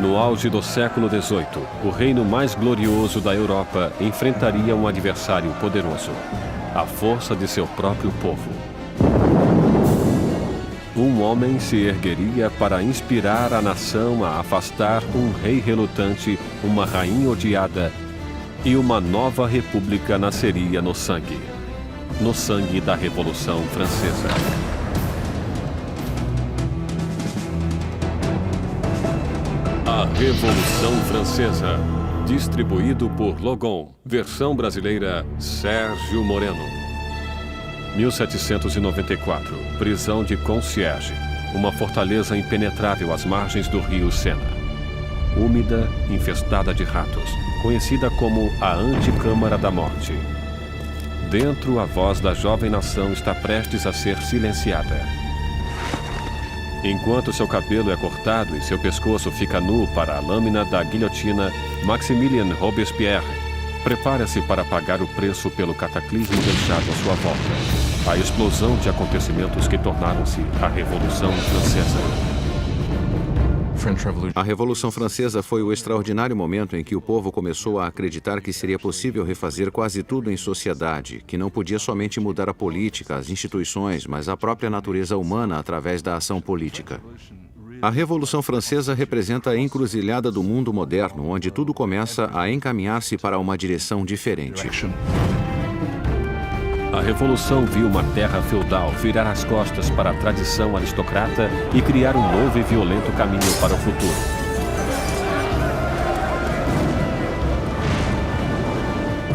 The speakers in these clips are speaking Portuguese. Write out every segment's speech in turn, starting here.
No auge do século XVIII, o reino mais glorioso da Europa enfrentaria um adversário poderoso, a força de seu próprio povo. Um homem se ergueria para inspirar a nação a afastar um rei relutante, uma rainha odiada, e uma nova república nasceria no sangue da Revolução Francesa. A Revolução Francesa, distribuído por Logon, versão brasileira Sérgio Moreno. 1794, prisão de Concierge, uma fortaleza impenetrável às margens do rio Sena. Úmida, infestada de ratos, conhecida como a Anticâmara da Morte. Dentro, a voz da jovem nação está prestes a ser silenciada. Enquanto seu cabelo é cortado e seu pescoço fica nu para a lâmina da guilhotina, Maximilien Robespierre prepara-se para pagar o preço pelo cataclismo deixado à sua volta. A explosão de acontecimentos que tornaram-se a Revolução Francesa. A Revolução Francesa foi o extraordinário momento em que o povo começou a acreditar que seria possível refazer quase tudo em sociedade, que não podia somente mudar a política, as instituições, mas a própria natureza humana através da ação política. A Revolução Francesa representa a encruzilhada do mundo moderno, onde tudo começa a encaminhar-se para uma direção diferente. A Revolução viu uma terra feudal virar as costas para a tradição aristocrata e criar um novo e violento caminho para o futuro.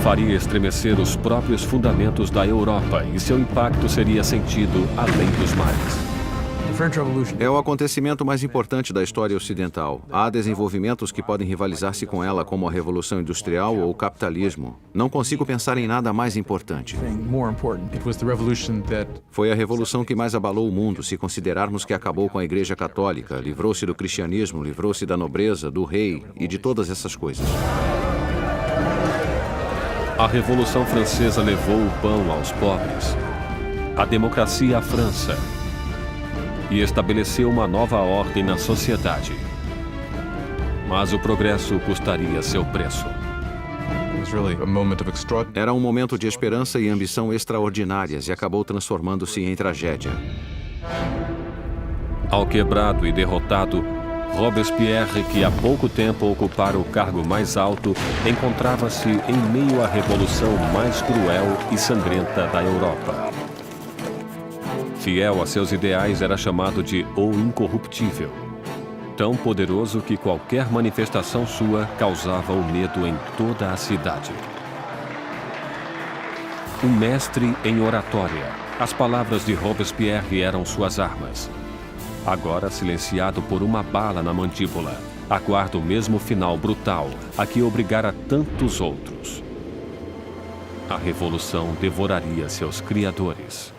Faria estremecer os próprios fundamentos da Europa e seu impacto seria sentido além dos mares. É o acontecimento mais importante da história ocidental. Há desenvolvimentos que podem rivalizar-se com ela, como a Revolução Industrial ou o capitalismo. Não consigo pensar em nada mais importante. Foi a revolução que mais abalou o mundo, se considerarmos que acabou com a Igreja Católica, livrou-se do cristianismo, livrou-se da nobreza, do rei e de todas essas coisas. A Revolução Francesa levou o pão aos pobres, a democracia à França, e estabeleceu uma nova ordem na sociedade. Mas o progresso custaria seu preço. Era um momento de esperança e ambição extraordinárias e acabou transformando-se em tragédia. Ao quebrado e derrotado, Robespierre, que há pouco tempo ocupara o cargo mais alto, encontrava-se em meio à revolução mais cruel e sangrenta da Europa. Fiel a seus ideais, era chamado de O Incorruptível. Tão poderoso que qualquer manifestação sua causava o medo em toda a cidade. Um mestre em oratória, as palavras de Robespierre eram suas armas. Agora silenciado por uma bala na mandíbula, aguarda o mesmo final brutal a que obrigara tantos outros. A revolução devoraria seus criadores.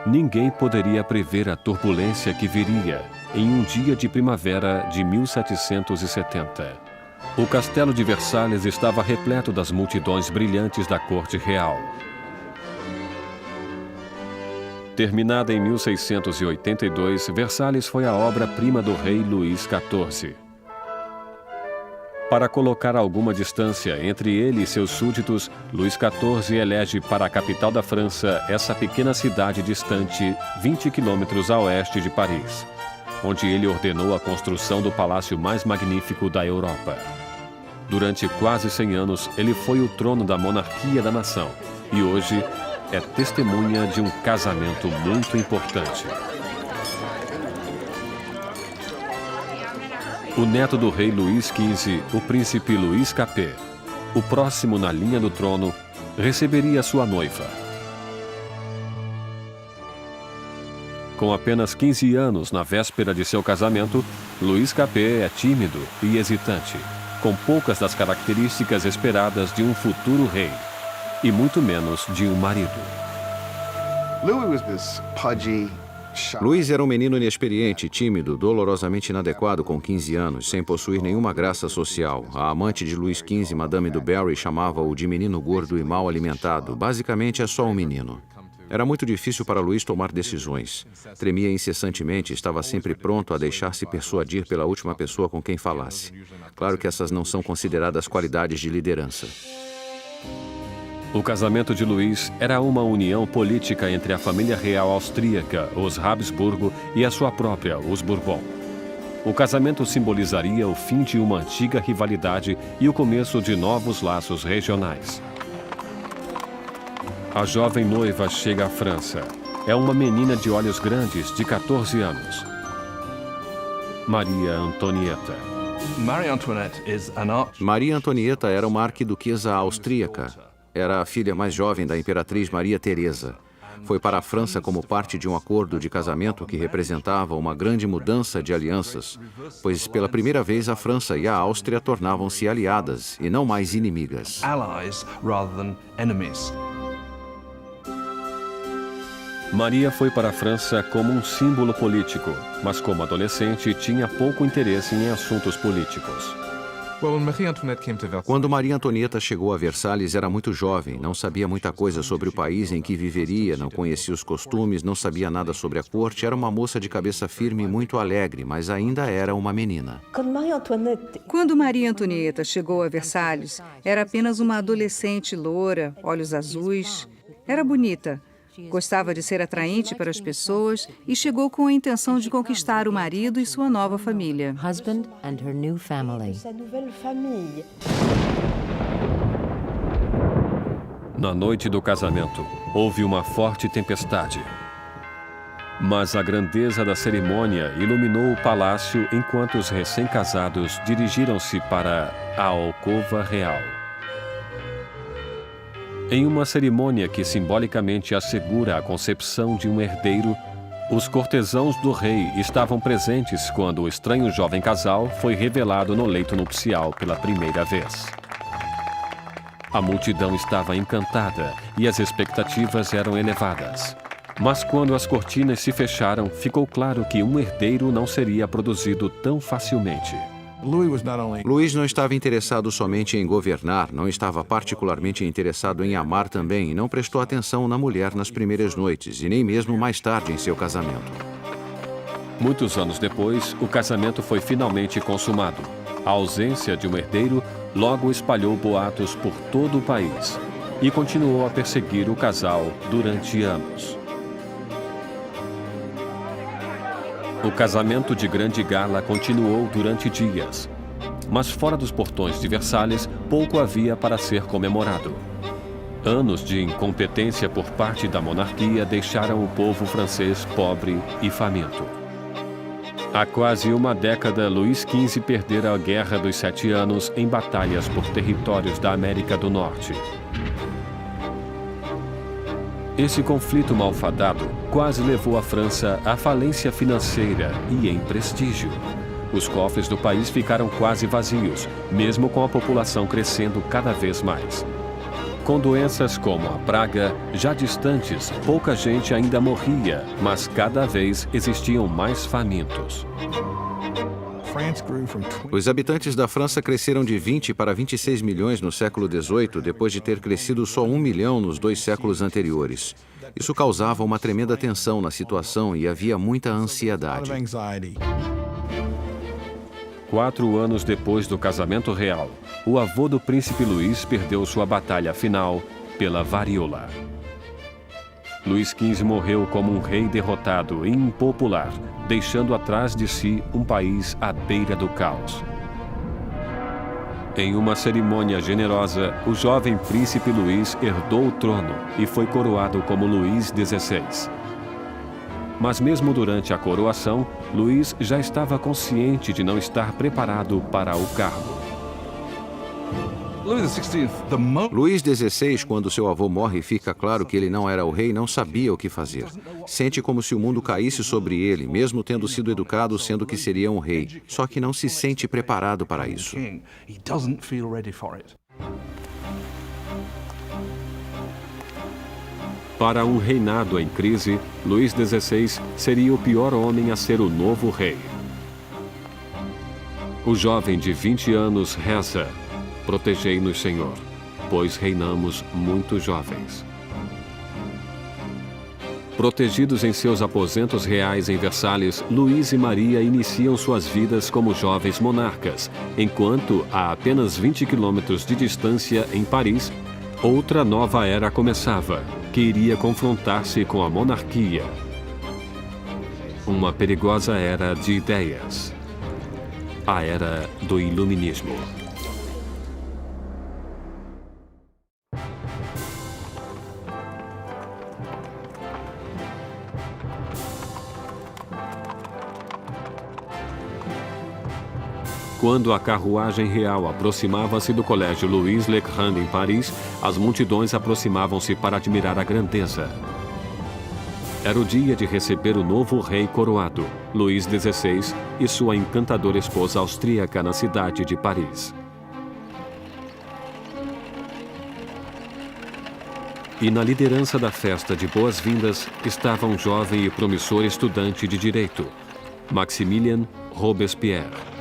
Ninguém poderia prever a turbulência que viria em um dia de primavera de 1770. O castelo de Versalhes estava repleto das multidões brilhantes da corte real. Terminada em 1682, Versalhes foi a obra-prima do rei Luís XIV. Para colocar alguma distância entre ele e seus súditos, Luís XIV elege para a capital da França essa pequena cidade distante 20 quilômetros a oeste de Paris, onde ele ordenou a construção do palácio mais magnífico da Europa. Durante quase 100 anos, ele foi o trono da monarquia da nação e hoje é testemunha de um casamento muito importante. O neto do rei Luís XV, o príncipe Luís Capet, o próximo na linha do trono, receberia sua noiva. Com apenas 15 anos na véspera de seu casamento, Luís Capet é tímido e hesitante, com poucas das características esperadas de um futuro rei, e muito menos de um marido. Luís era um menino inexperiente, tímido, dolorosamente inadequado com 15 anos, sem possuir nenhuma graça social. A amante de Luís XV, Madame du Barry, chamava-o de menino gordo e mal alimentado. Basicamente, é só um menino. Era muito difícil para Luís tomar decisões. Tremia incessantemente e estava sempre pronto a deixar-se persuadir pela última pessoa com quem falasse. Claro que essas não são consideradas qualidades de liderança. O casamento de Luís era uma união política entre a família real austríaca, os Habsburgo, e a sua própria, os Bourbon. O casamento simbolizaria o fim de uma antiga rivalidade e o começo de novos laços regionais. A jovem noiva chega à França. É uma menina de olhos grandes, de 14 anos. Maria Antonieta. Maria Antonieta era uma arquiduquesa austríaca. Era a filha mais jovem da imperatriz Maria Teresa. Foi para a França como parte de um acordo de casamento que representava uma grande mudança de alianças, pois pela primeira vez a França e a Áustria tornavam-se aliadas e não mais inimigas. Maria foi para a França como um símbolo político, mas como adolescente tinha pouco interesse em assuntos políticos. Quando Maria Antonieta chegou a Versalhes, era muito jovem, não sabia muita coisa sobre o país em que viveria, não conhecia os costumes, não sabia nada sobre a corte, era uma moça de cabeça firme e muito alegre, mas ainda era uma menina. Quando Maria Antonieta chegou a Versalhes, era apenas uma adolescente loura, olhos azuis. Era bonita. Gostava de ser atraente para as pessoas e chegou com a intenção de conquistar o marido e sua nova família. Na noite do casamento, houve uma forte tempestade. Mas a grandeza da cerimônia iluminou o palácio enquanto os recém-casados dirigiram-se para a alcova real. Em uma cerimônia que simbolicamente assegura a concepção de um herdeiro, os cortesãos do rei estavam presentes quando o estranho jovem casal foi revelado no leito nupcial pela primeira vez. A multidão estava encantada e as expectativas eram elevadas. Mas quando as cortinas se fecharam, ficou claro que um herdeiro não seria produzido tão facilmente. Luís não estava interessado somente em governar, não estava particularmente interessado em amar também e não prestou atenção na mulher nas primeiras noites e nem mesmo mais tarde em seu casamento. Muitos anos depois, o casamento foi finalmente consumado. A ausência de um herdeiro logo espalhou boatos por todo o país e continuou a perseguir o casal durante anos. O casamento de grande gala continuou durante dias, mas fora dos portões de Versalhes, pouco havia para ser comemorado. Anos de incompetência por parte da monarquia deixaram o povo francês pobre e faminto. Há quase uma década, Luís XV perdera a Guerra dos 7 Anos em batalhas por territórios da América do Norte. Esse conflito malfadado quase levou a França à falência financeira e em prestígio. Os cofres do país ficaram quase vazios, mesmo com a população crescendo cada vez mais. Com doenças como a praga, já distantes, pouca gente ainda morria, mas cada vez existiam mais famintos. Os habitantes da França cresceram de 20 para 26 milhões no século XVIII, depois de ter crescido só 1 milhão nos 2 séculos anteriores. Isso causava uma tremenda tensão na situação e havia muita ansiedade. 4 anos depois do casamento real, o avô do príncipe Luís perdeu sua batalha final pela varíola. Luís XV morreu como um rei derrotado e impopular, deixando atrás de si um país à beira do caos. Em uma cerimônia generosa, o jovem príncipe Luís herdou o trono e foi coroado como Luís XVI. Mas mesmo durante a coroação, Luís já estava consciente de não estar preparado para o cargo. Luís XVI, quando seu avô morre e fica claro que ele não era o rei, não sabia o que fazer. Sente como se o mundo caísse sobre ele, mesmo tendo sido educado sendo que seria um rei. Só que não se sente preparado para isso. Para um reinado em crise, Luís XVI seria o pior homem a ser o novo rei. O jovem de 20 anos reza: "Protegei-nos, Senhor, pois reinamos muito jovens." Protegidos em seus aposentos reais em Versalhes, Luís e Maria iniciam suas vidas como jovens monarcas, enquanto, a apenas 20 quilômetros de distância, em Paris, outra nova era começava, que iria confrontar-se com a monarquia. Uma perigosa era de ideias. A era do Iluminismo. Quando a carruagem real aproximava-se do Colégio Louis Le Grand em Paris, as multidões aproximavam-se para admirar a grandeza. Era o dia de receber o novo rei coroado, Luís XVI, e sua encantadora esposa austríaca na cidade de Paris. E na liderança da festa de boas-vindas estava um jovem e promissor estudante de direito, Maximilien Robespierre.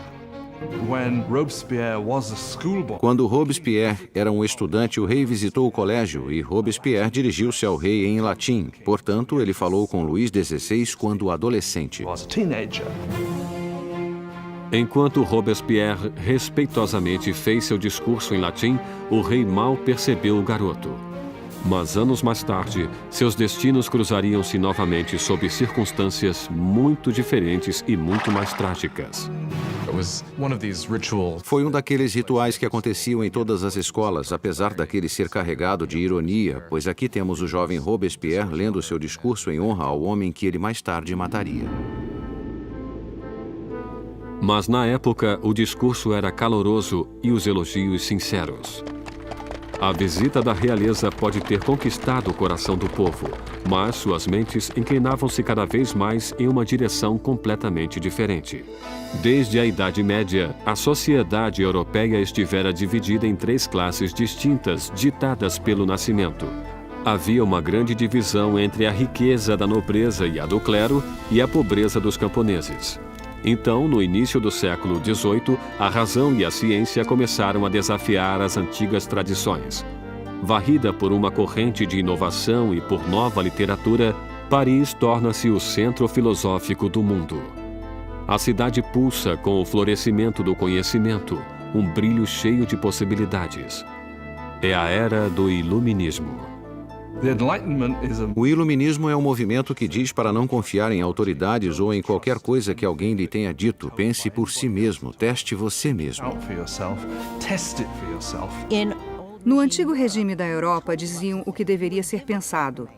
Quando Robespierre era um estudante, o rei visitou o colégio e Robespierre dirigiu-se ao rei em latim. Portanto, ele falou com Luís XVI quando adolescente. Enquanto Robespierre respeitosamente fez seu discurso em latim, o rei mal percebeu o garoto. Mas anos mais tarde, seus destinos cruzariam-se novamente sob circunstâncias muito diferentes e muito mais trágicas. Foi um daqueles rituais que aconteciam em todas as escolas, apesar daquele ser carregado de ironia, pois aqui temos o jovem Robespierre lendo seu discurso em honra ao homem que ele mais tarde mataria. Mas na época, o discurso era caloroso e os elogios sinceros. A visita da realeza pode ter conquistado o coração do povo, mas suas mentes inclinavam-se cada vez mais em uma direção completamente diferente. Desde a Idade Média, a sociedade europeia estivera dividida em 3 classes distintas, ditadas pelo nascimento. Havia uma grande divisão entre a riqueza da nobreza e a do clero e a pobreza dos camponeses. Então, no início do século XVIII, a razão e a ciência começaram a desafiar as antigas tradições. Varrida por uma corrente de inovação e por nova literatura, Paris torna-se o centro filosófico do mundo. A cidade pulsa com o florescimento do conhecimento, um brilho cheio de possibilidades. É a era do Iluminismo. O iluminismo é um movimento que diz para não confiar em autoridades ou em qualquer coisa que alguém lhe tenha dito. Pense por si mesmo, teste você mesmo. No antigo regime da Europa, diziam o que deveria ser pensado.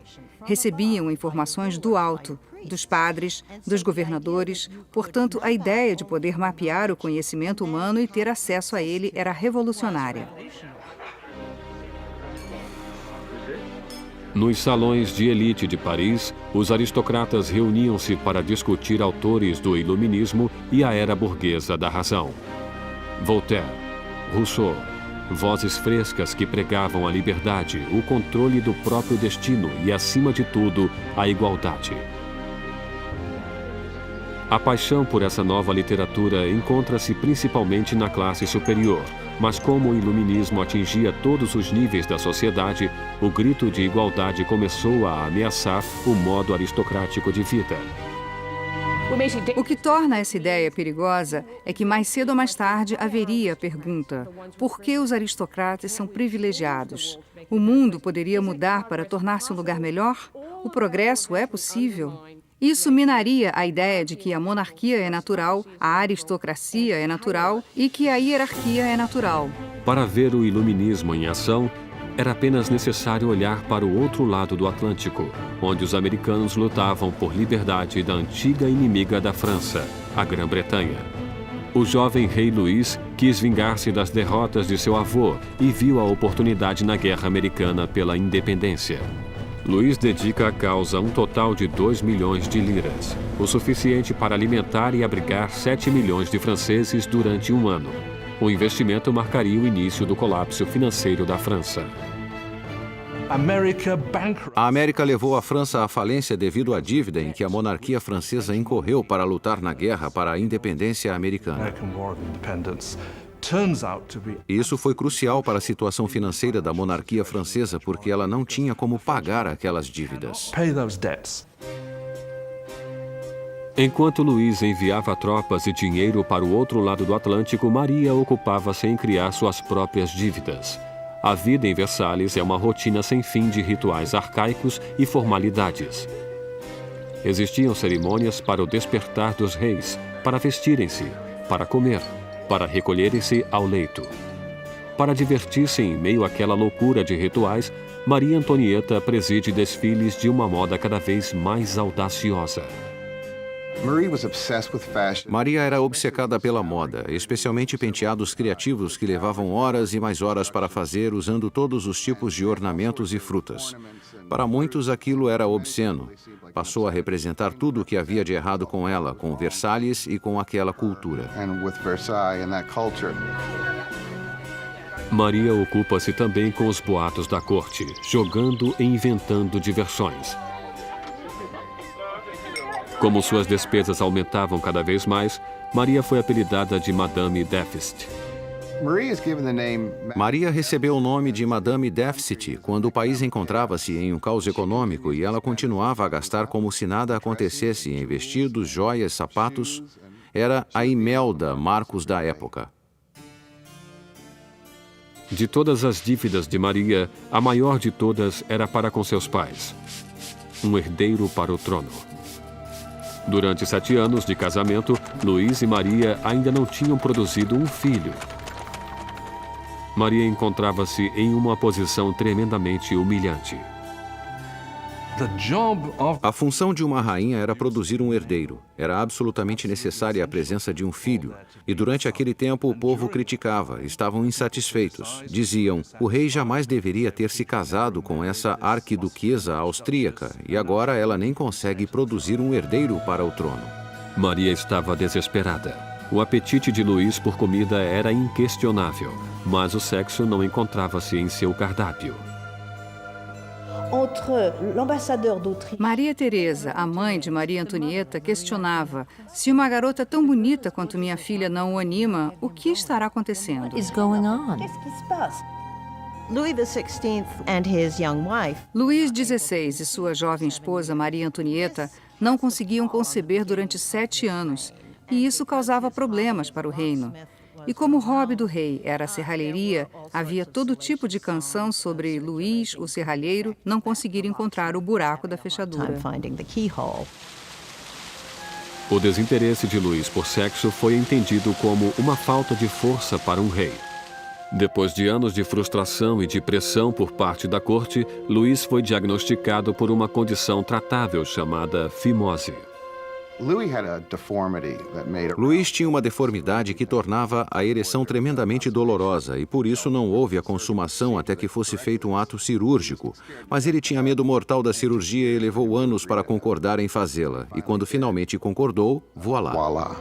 Recebiam informações do alto, dos padres, dos governadores. Portanto, a ideia de poder mapear o conhecimento humano e ter acesso a ele era revolucionária. Nos salões de elite de Paris, os aristocratas reuniam-se para discutir autores do iluminismo e a era burguesa da razão. Voltaire, Rousseau, vozes frescas que pregavam a liberdade, o controle do próprio destino e, acima de tudo, a igualdade. A paixão por essa nova literatura encontra-se principalmente na classe superior, mas como o iluminismo atingia todos os níveis da sociedade, o grito de igualdade começou a ameaçar o modo aristocrático de vida. O que torna essa ideia perigosa é que mais cedo ou mais tarde haveria a pergunta: por que os aristocratas são privilegiados? O mundo poderia mudar para tornar-se um lugar melhor? O progresso é possível? Isso minaria a ideia de que a monarquia é natural, a aristocracia é natural e que a hierarquia é natural. Para ver o iluminismo em ação, era apenas necessário olhar para o outro lado do Atlântico, onde os americanos lutavam por liberdade da antiga inimiga da França, a Grã-Bretanha. O jovem rei Luís quis vingar-se das derrotas de seu avô e viu a oportunidade na Guerra Americana pela Independência. Luís dedica à causa um total de 2 milhões de liras, o suficiente para alimentar e abrigar 7 milhões de franceses durante um ano. O investimento marcaria o início do colapso financeiro da França. A América levou a França à falência devido à dívida em que a monarquia francesa incorreu para lutar na guerra para a independência americana. Isso foi crucial para a situação financeira da monarquia francesa, porque ela não tinha como pagar aquelas dívidas. Enquanto Luís enviava tropas e dinheiro para o outro lado do Atlântico, Maria ocupava-se em criar suas próprias dívidas. A vida em Versalhes é uma rotina sem fim de rituais arcaicos e formalidades. Existiam cerimônias para o despertar dos reis, para vestirem-se, para comer, para recolherem-se ao leito. Para divertir-se em meio àquela loucura de rituais, Maria Antonieta preside desfiles de uma moda cada vez mais audaciosa. Maria era obcecada pela moda, especialmente penteados criativos que levavam horas e mais horas para fazer, usando todos os tipos de ornamentos e frutas. Para muitos, aquilo era obsceno. Passou a representar tudo o que havia de errado com ela, com Versalhes e com aquela cultura. Maria ocupa-se também com os boatos da corte, jogando e inventando diversões. Como suas despesas aumentavam cada vez mais, Maria foi apelidada de Madame Déficit. Maria recebeu o nome de Madame Déficit quando o país encontrava-se em um caos econômico e ela continuava a gastar como se nada acontecesse em vestidos, joias, sapatos. Era a Imelda Marcos da época. De todas as dívidas de Maria, a maior de todas era para com seus pais. Um herdeiro para o trono. Durante 7 anos de casamento, Luís e Maria ainda não tinham produzido um filho. Maria encontrava-se em uma posição tremendamente humilhante. A função de uma rainha era produzir um herdeiro. Era absolutamente necessária a presença de um filho. E durante aquele tempo o povo criticava, estavam insatisfeitos. Diziam, o rei jamais deveria ter se casado com essa arquiduquesa austríaca e agora ela nem consegue produzir um herdeiro para o trono. Maria estava desesperada. O apetite de Luís por comida era inquestionável, mas o sexo não encontrava-se em seu cardápio. Maria Teresa, a mãe de Maria Antonieta, questionava: se uma garota tão bonita quanto minha filha não o anima, o que estará acontecendo? Luís XVI e sua jovem esposa Maria Antonieta não conseguiam conceber durante 7 anos, e isso causava problemas para o reino. E como o hobby do rei era a serralheria, havia todo tipo de canção sobre Luís, o serralheiro, não conseguir encontrar o buraco da fechadura. O desinteresse de Luís por sexo foi entendido como uma falta de força para um rei. Depois de anos de frustração e de pressão por parte da corte, Luís foi diagnosticado por uma condição tratável chamada fimose. Luís tinha uma deformidade que tornava a ereção tremendamente dolorosa e por isso não houve a consumação até que fosse feito um ato cirúrgico. Mas ele tinha medo mortal da cirurgia e levou anos para concordar em fazê-la. E quando finalmente concordou, voilá.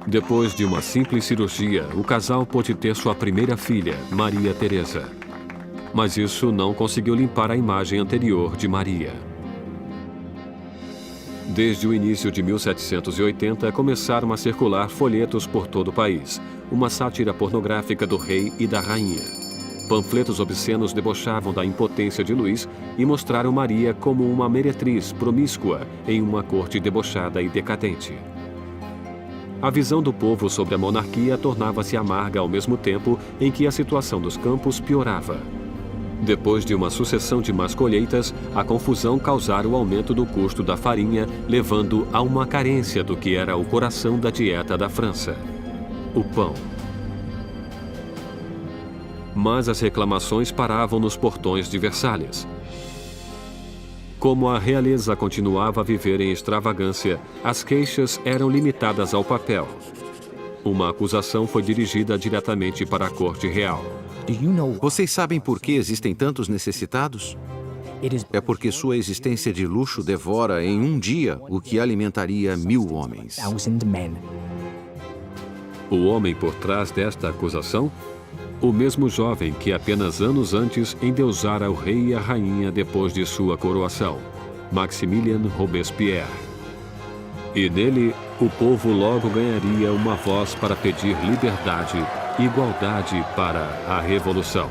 Depois de uma simples cirurgia, o casal pôde ter sua primeira filha, Maria Teresa. Mas isso não conseguiu limpar a imagem anterior de Maria. Desde o início de 1780, começaram a circular folhetos por todo o país, uma sátira pornográfica do rei e da rainha. Panfletos obscenos debochavam da impotência de Luís e mostraram Maria como uma meretriz promíscua em uma corte debochada e decadente. A visão do povo sobre a monarquia tornava-se amarga ao mesmo tempo em que a situação dos campos piorava. Depois de uma sucessão de más colheitas, a confusão causara o aumento do custo da farinha, levando a uma carência do que era o coração da dieta da França: o pão. Mas as reclamações paravam nos portões de Versalhes. Como a realeza continuava a viver em extravagância, as queixas eram limitadas ao papel. Uma acusação foi dirigida diretamente para a corte real. Vocês sabem por que existem tantos necessitados? É porque sua existência de luxo devora em um dia o que alimentaria 1000 homens. O homem por trás desta acusação? O mesmo jovem que apenas anos antes endeusara o rei e a rainha depois de sua coroação, Maximilien Robespierre. E nele, o povo logo ganharia uma voz para pedir liberdade e igualdade para a revolução.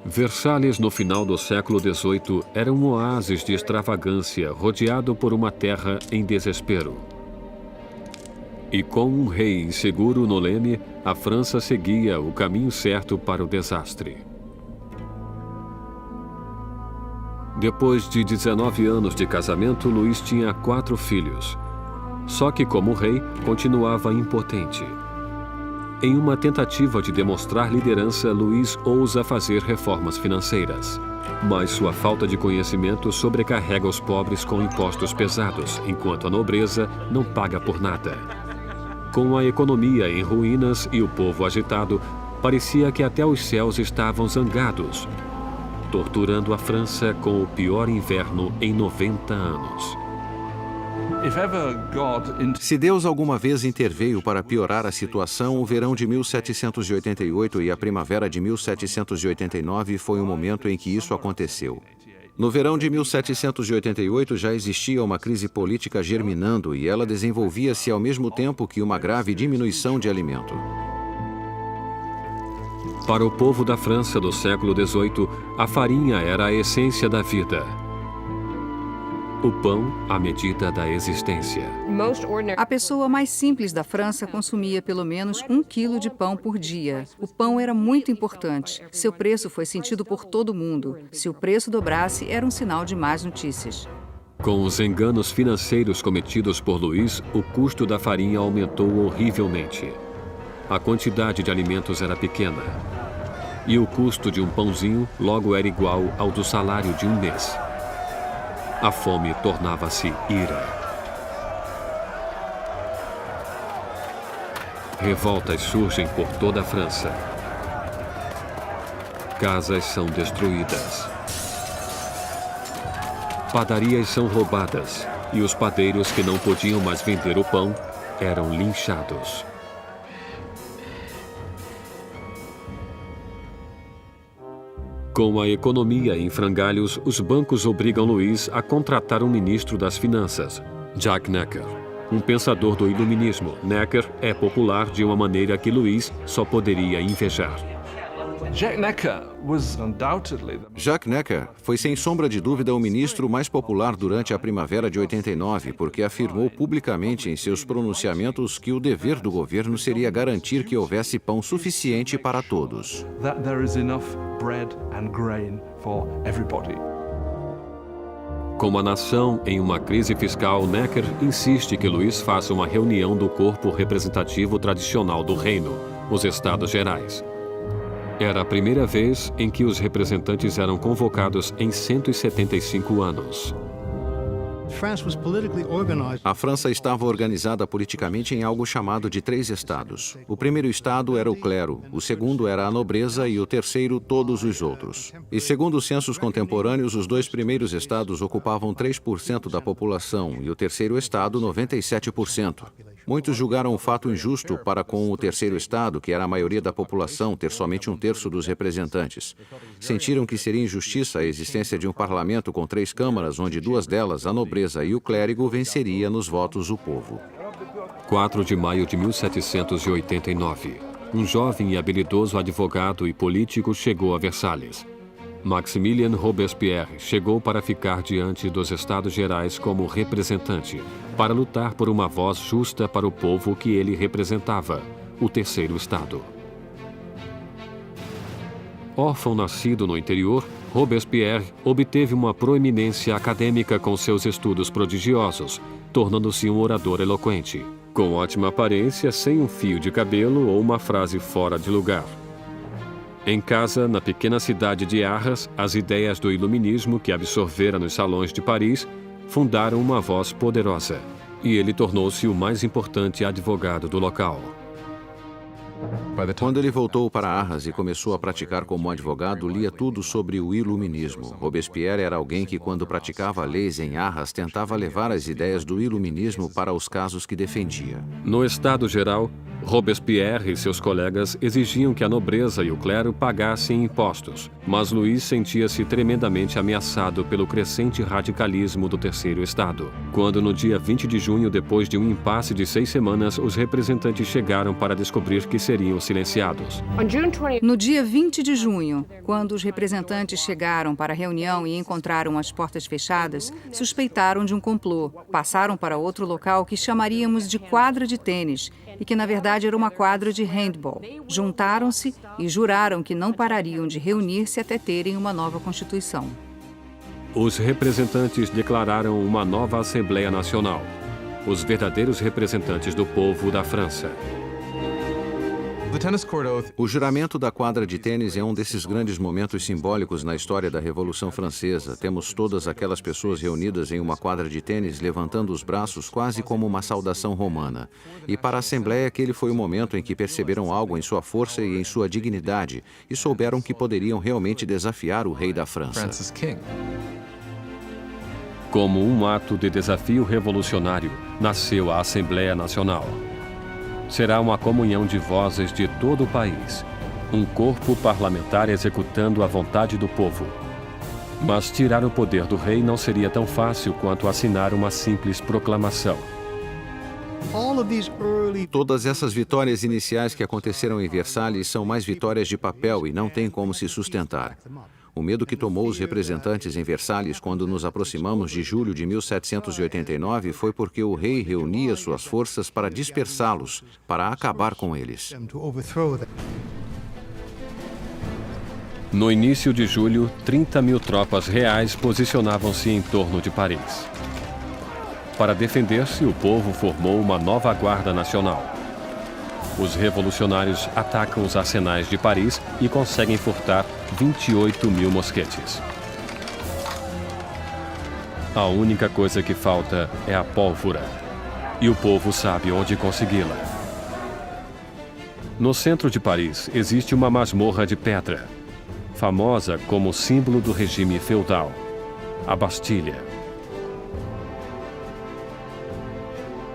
Versalhes, no final do século XVIII, era um oásis de extravagância rodeado por uma terra em desespero. E com um rei inseguro no leme, a França seguia o caminho certo para o desastre. Depois de 19 anos de casamento, Luís tinha 4 filhos. Só que, como rei, continuava impotente. Em uma tentativa de demonstrar liderança, Luís ousa fazer reformas financeiras. Mas sua falta de conhecimento sobrecarrega os pobres com impostos pesados, enquanto a nobreza não paga por nada. Com a economia em ruínas e o povo agitado, parecia que até os céus estavam zangados, torturando a França com o pior inverno em 90 anos. Se Deus alguma vez interveio para piorar a situação, o verão de 1788 e a primavera de 1789 foi o momento em que isso aconteceu. No verão de 1788 já existia uma crise política germinando e ela desenvolvia-se ao mesmo tempo que uma grave diminuição de alimento. Para o povo da França do século XVIII, a farinha era a essência da vida. O pão, a medida da existência. A pessoa mais simples da França consumia pelo menos 1 quilo de pão por dia. O pão era muito importante. Seu preço foi sentido por todo mundo. Se o preço dobrasse, era um sinal de más notícias. Com os enganos financeiros cometidos por Luís, o custo da farinha aumentou horrivelmente. A quantidade de alimentos era pequena. E o custo de um pãozinho logo era igual ao do salário de um mês. A fome tornava-se ira. Revoltas surgem por toda a França. Casas são destruídas. Padarias são roubadas e os padeiros que não podiam mais vender o pão eram linchados. Com a economia em frangalhos, os bancos obrigam Luís a contratar um ministro das finanças, Jacques Necker. Um pensador do iluminismo, Necker é popular de uma maneira que Luís só poderia invejar. Jacques Necker foi sem sombra de dúvida o ministro mais popular durante a primavera de 89, porque afirmou publicamente em seus pronunciamentos que o dever do governo seria garantir que houvesse pão suficiente para todos. Como a nação em uma crise fiscal, Necker insiste que Luís faça uma reunião do corpo representativo tradicional do reino, os Estados Gerais. Era a primeira vez em que os representantes eram convocados em 175 anos. A França estava organizada politicamente em algo chamado de 3 estados. O primeiro estado era o clero, o segundo era a nobreza e o terceiro todos os outros. E segundo os censos contemporâneos, os 2 primeiros estados ocupavam 3% da população e o terceiro estado 97%. Muitos julgaram o fato injusto para com o terceiro estado, que era a maioria da população, ter somente 1/3 dos representantes. Sentiram que seria injustiça a existência de um parlamento com 3 câmaras, onde 2 delas, a nobreza e o clérigo, venceria nos votos o povo. 4 de maio de 1789. Um jovem e habilidoso advogado e político chegou a Versalhes. Maximilien Robespierre chegou para ficar diante dos Estados Gerais como representante, para lutar por uma voz justa para o povo que ele representava, o terceiro Estado. Órfão nascido no interior, Robespierre obteve uma proeminência acadêmica com seus estudos prodigiosos, tornando-se um orador eloquente, com ótima aparência, sem um fio de cabelo ou uma frase fora de lugar. Em casa, na pequena cidade de Arras, as ideias do iluminismo que absorvera nos salões de Paris fundaram uma voz poderosa, e ele tornou-se o mais importante advogado do local. Quando ele voltou para Arras e começou a praticar como advogado, lia tudo sobre o iluminismo. Robespierre era alguém que, quando praticava leis em Arras, tentava levar as ideias do iluminismo para os casos que defendia. No Estado Geral, Robespierre e seus colegas exigiam que a nobreza e o clero pagassem impostos, mas Luís sentia-se tremendamente ameaçado pelo crescente radicalismo do Terceiro Estado. Quando, no dia 20 de junho, depois de um impasse de 6 semanas, os representantes chegaram para descobrir que seriam silenciados. No dia 20 de junho, quando os representantes chegaram para a reunião e encontraram as portas fechadas, suspeitaram de um complô. Passaram para outro local que chamaríamos de quadra de tênis e que, na verdade, era uma quadra de handball. Juntaram-se e juraram que não parariam de reunir-se até terem uma nova Constituição. Os representantes declararam uma nova Assembleia Nacional, os verdadeiros representantes do povo da França. O juramento da quadra de tênis é um desses grandes momentos simbólicos na história da Revolução Francesa. Temos todas aquelas pessoas reunidas em uma quadra de tênis, levantando os braços quase como uma saudação romana. E para a Assembleia, aquele foi o momento em que perceberam algo em sua força e em sua dignidade e souberam que poderiam realmente desafiar o rei da França. Como um ato de desafio revolucionário, nasceu a Assembleia Nacional. Será uma comunhão de vozes de todo o país, um corpo parlamentar executando a vontade do povo. Mas tirar o poder do rei não seria tão fácil quanto assinar uma simples proclamação. Todas essas vitórias iniciais que aconteceram em Versalhes são mais vitórias de papel e não têm como se sustentar. O medo que tomou os representantes em Versalhes quando nos aproximamos de julho de 1789 foi porque o rei reunia suas forças para dispersá-los, para acabar com eles. No início de julho, 30.000 tropas reais posicionavam-se em torno de Paris. Para defender-se, o povo formou uma nova Guarda Nacional. Os revolucionários atacam os arsenais de Paris e conseguem furtar 28.000 mosquetes. A única coisa que falta é a pólvora, e o povo sabe onde consegui-la. No centro de Paris existe uma masmorra de pedra, famosa como símbolo do regime feudal, a Bastilha.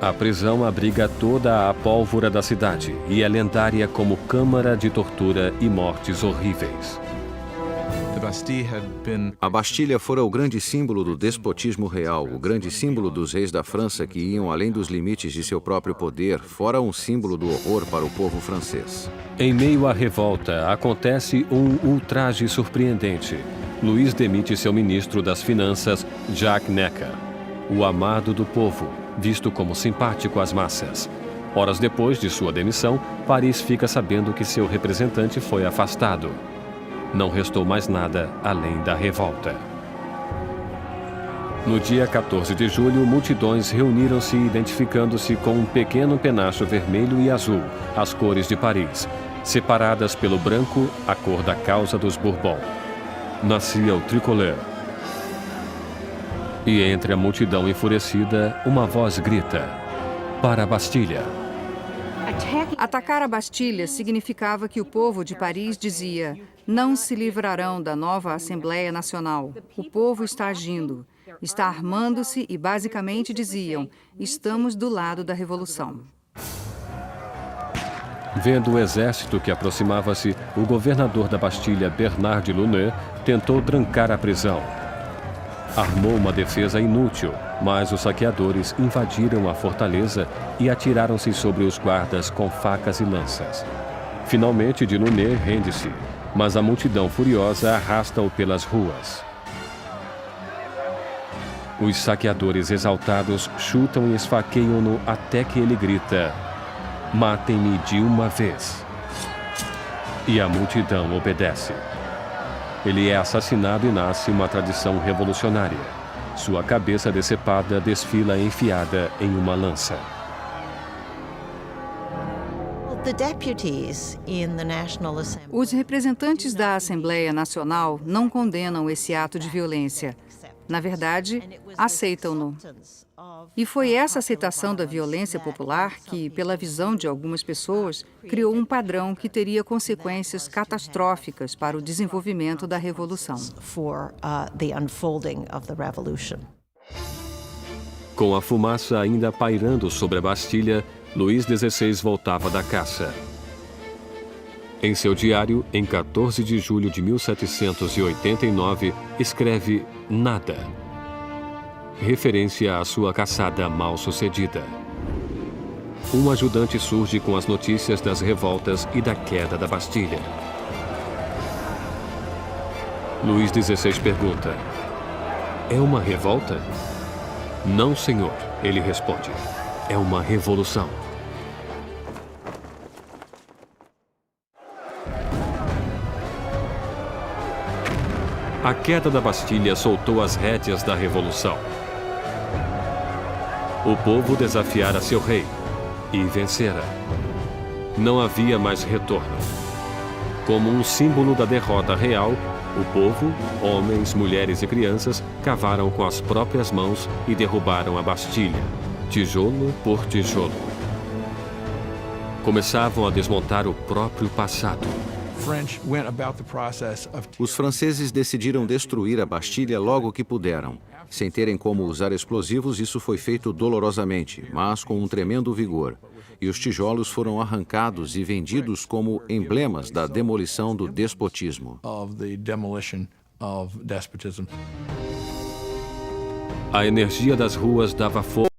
A prisão abriga toda a pólvora da cidade e é lendária como câmara de tortura e mortes horríveis. A Bastilha fora o grande símbolo do despotismo real, o grande símbolo dos reis da França que iam além dos limites de seu próprio poder, fora um símbolo do horror para o povo francês. Em meio à revolta, acontece um ultraje surpreendente. Luís demite seu ministro das Finanças, Jacques Necker, o amado do povo, visto como simpático às massas. Horas depois de sua demissão, Paris fica sabendo que seu representante foi afastado. Não restou mais nada além da revolta. No dia 14 de julho, multidões reuniram-se identificando-se com um pequeno penacho vermelho e azul, as cores de Paris, separadas pelo branco, a cor da causa dos Bourbon. Nascia o tricolor. E entre a multidão enfurecida, uma voz grita: para a Bastilha. Atacar a Bastilha significava que o povo de Paris dizia: não se livrarão da nova Assembleia Nacional. O povo está agindo, está armando-se e basicamente diziam: estamos do lado da revolução. Vendo o exército que aproximava-se, o governador da Bastilha, Bernard de Launay, tentou trancar a prisão. Armou uma defesa inútil, mas os saqueadores invadiram a fortaleza e atiraram-se sobre os guardas com facas e lanças. Finalmente, de Launay rende-se, mas a multidão furiosa arrasta-o pelas ruas. Os saqueadores exaltados chutam e esfaqueiam-no até que ele grita: matem-me de uma vez. E a multidão obedece. Ele é assassinado e nasce uma tradição revolucionária. Sua cabeça decepada desfila enfiada em uma lança. Os representantes da Assembleia Nacional não condenam esse ato de violência. Na verdade, aceitam-no. E foi essa aceitação da violência popular que, pela visão de algumas pessoas, criou um padrão que teria consequências catastróficas para o desenvolvimento da Revolução. Com a fumaça ainda pairando sobre a Bastilha, Luís XVI voltava da caça. Em seu diário, em 14 de julho de 1789, escreve nada, referência à sua caçada mal sucedida. Um ajudante surge com as notícias das revoltas e da queda da Bastilha. Luís XVI pergunta: é uma revolta? Não, senhor, ele responde. É uma revolução. A queda da Bastilha soltou as rédeas da revolução. O povo desafiara seu rei e vencera. Não havia mais retorno. Como um símbolo da derrota real, o povo, homens, mulheres e crianças, cavaram com as próprias mãos e derrubaram a Bastilha, tijolo por tijolo. Começavam a desmontar o próprio passado. Os franceses decidiram destruir a Bastilha logo que puderam. Sem terem como usar explosivos, isso foi feito dolorosamente, mas com um tremendo vigor. E os tijolos foram arrancados e vendidos como emblemas da demolição do despotismo. A energia das ruas dava força